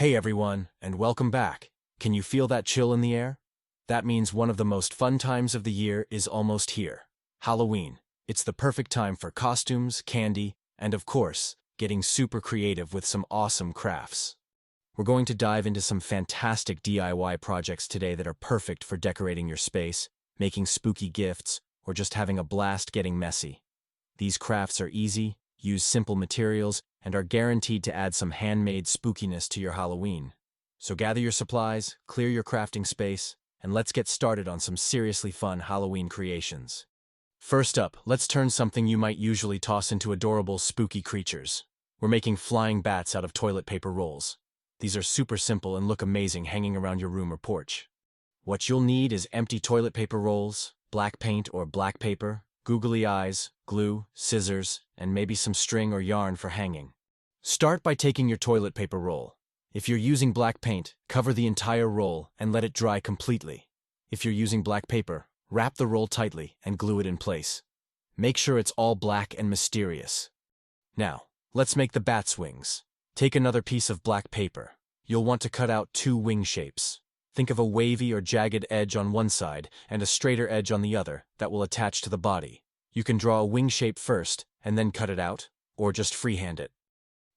Hey everyone, and welcome back. Can you feel that chill in the air? That means one of the most fun times of the year is almost here. Halloween. It's the perfect time for costumes, candy, and of course, getting super creative with some awesome crafts. We're going to dive into some fantastic DIY projects today that are perfect for decorating your space, making spooky gifts, or just having a blast getting messy. These crafts are easy, use simple materials, and are guaranteed to add some handmade spookiness to your Halloween. So gather your supplies, clear your crafting space, and let's get started on some seriously fun Halloween creations. First up, let's turn something you might usually toss into adorable, spooky creatures. We're making flying bats out of toilet paper rolls. These are super simple and look amazing hanging around your room or porch. What you'll need is empty toilet paper rolls, black paint or black paper, googly eyes, glue, scissors, and maybe some string or yarn for hanging. Start by taking your toilet paper roll. If you're using black paint, cover the entire roll and let it dry completely. If you're using black paper, wrap the roll tightly and glue it in place. Make sure it's all black and mysterious. Now, let's make the bat's wings. Take another piece of black paper. You'll want to cut out 2 wing shapes. Think of a wavy or jagged edge on one side and a straighter edge on the other that will attach to the body. You can draw a wing shape first and then cut it out, or just freehand it.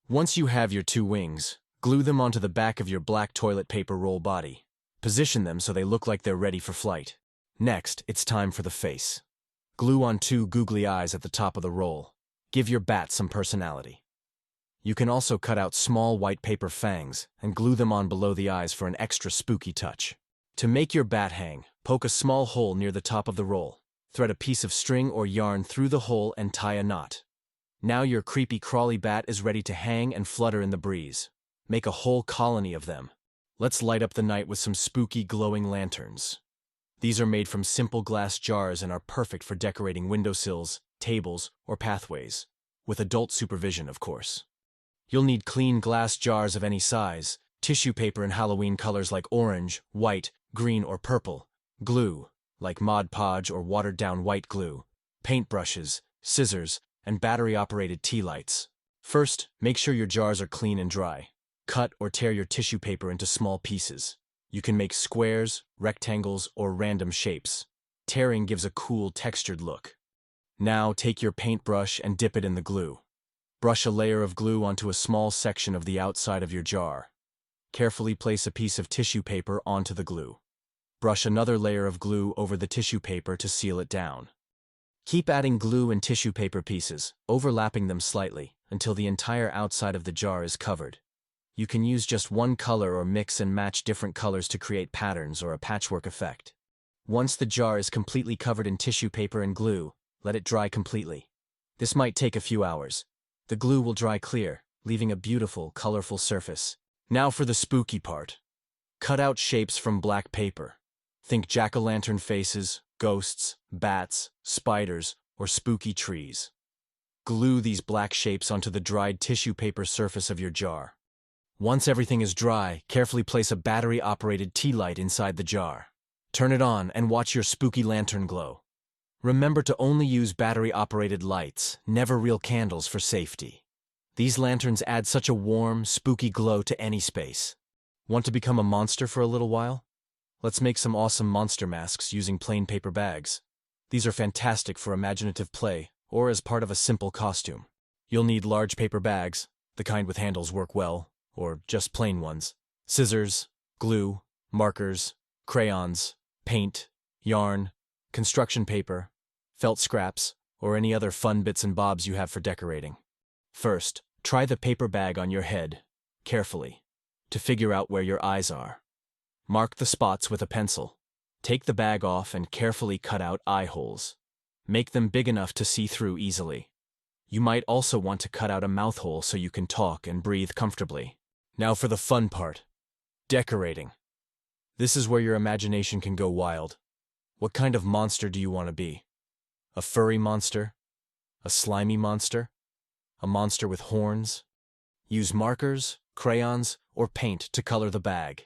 Once you have your 2 wings, glue them onto the back of your black toilet paper roll body. Position them so they look like they're ready for flight. Next, it's time for the face. Glue on 2 googly eyes at the top of the roll. Give your bat some personality. You can also cut out small white paper fangs and glue them on below the eyes for an extra spooky touch. To make your bat hang, poke a small hole near the top of the roll. Thread a piece of string or yarn through the hole and tie a knot. Now your creepy crawly bat is ready to hang and flutter in the breeze. Make a whole colony of them. Let's light up the night with some spooky glowing lanterns. These are made from simple glass jars and are perfect for decorating windowsills, tables, or pathways. With adult supervision, of course. You'll need clean glass jars of any size, tissue paper in Halloween colors like orange, white, green, or purple, glue, like Mod Podge or watered-down white glue, paintbrushes, scissors, and battery-operated tea lights. First, make sure your jars are clean and dry. Cut or tear your tissue paper into small pieces. You can make squares, rectangles, or random shapes. Tearing gives a cool, textured look. Now take your paintbrush and dip it in the glue. Brush a layer of glue onto a small section of the outside of your jar. Carefully place a piece of tissue paper onto the glue. Brush another layer of glue over the tissue paper to seal it down. Keep adding glue and tissue paper pieces, overlapping them slightly, until the entire outside of the jar is covered. You can use just one color or mix and match different colors to create patterns or a patchwork effect. Once the jar is completely covered in tissue paper and glue, let it dry completely. This might take a few hours. The glue will dry clear, leaving a beautiful, colorful surface. Now for the spooky part. Cut out shapes from black paper. Think jack-o'-lantern faces, ghosts, bats, spiders, or spooky trees. Glue these black shapes onto the dried tissue paper surface of your jar. Once everything is dry, carefully place a battery-operated tea light inside the jar. Turn it on and watch your spooky lantern glow. Remember to only use battery-operated lights, never real candles for safety. These lanterns add such a warm, spooky glow to any space. Want to become a monster for a little while? Let's make some awesome monster masks using plain paper bags. These are fantastic for imaginative play or as part of a simple costume. You'll need large paper bags, the kind with handles work well, or just plain ones, scissors, glue, markers, crayons, paint, yarn, construction paper, felt scraps, or any other fun bits and bobs you have for decorating. First, try the paper bag on your head, carefully, to figure out where your eyes are. Mark the spots with a pencil. Take the bag off and carefully cut out eye holes. Make them big enough to see through easily. You might also want to cut out a mouth hole so you can talk and breathe comfortably. Now for the fun part, decorating. This is where your imagination can go wild. What kind of monster do you want to be? A furry monster? A slimy monster? A monster with horns? Use markers, crayons, or paint to color the bag.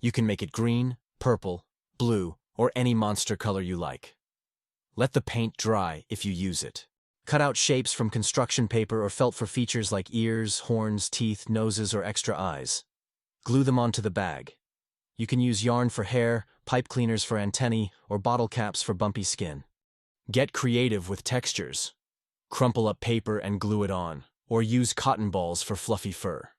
You can make it green, purple, blue, or any monster color you like. Let the paint dry if you use it. Cut out shapes from construction paper or felt for features like ears, horns, teeth, noses, or extra eyes. Glue them onto the bag. You can use yarn for hair, pipe cleaners for antennae, or bottle caps for bumpy skin. Get creative with textures. Crumple up paper and glue it on, or use cotton balls for fluffy fur.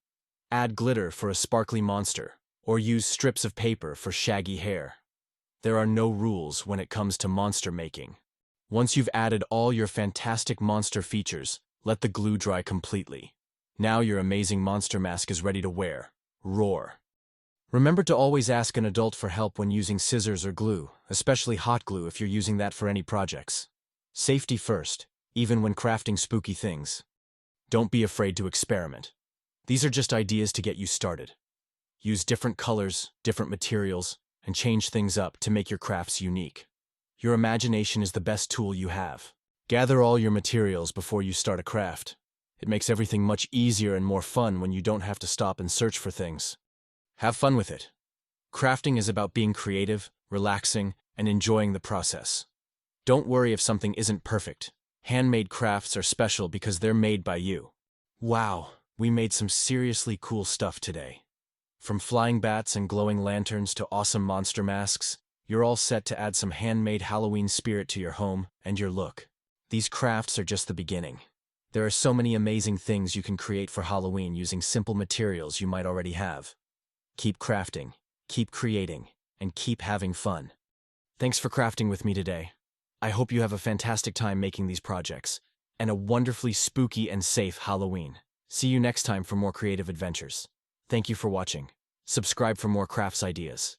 Add glitter for a sparkly monster, or use strips of paper for shaggy hair. There are no rules when it comes to monster making. Once you've added all your fantastic monster features, let the glue dry completely. Now your amazing monster mask is ready to wear. Roar! Remember to always ask an adult for help when using scissors or glue, especially hot glue if you're using that for any projects. Safety first, even when crafting spooky things. Don't be afraid to experiment. These are just ideas to get you started. Use different colors, different materials, and change things up to make your crafts unique. Your imagination is the best tool you have. Gather all your materials before you start a craft. It makes everything much easier and more fun when you don't have to stop and search for things. Have fun with it. Crafting is about being creative, relaxing, and enjoying the process. Don't worry if something isn't perfect. Handmade crafts are special because they're made by you. Wow, we made some seriously cool stuff today. From flying bats and glowing lanterns to awesome monster masks, you're all set to add some handmade Halloween spirit to your home and your look. These crafts are just the beginning. There are so many amazing things you can create for Halloween using simple materials you might already have. Keep crafting, keep creating, and keep having fun. Thanks for crafting with me today. I hope you have a fantastic time making these projects, and a wonderfully spooky and safe Halloween. See you next time for more creative adventures. Thank you for watching. Subscribe for more crafts ideas.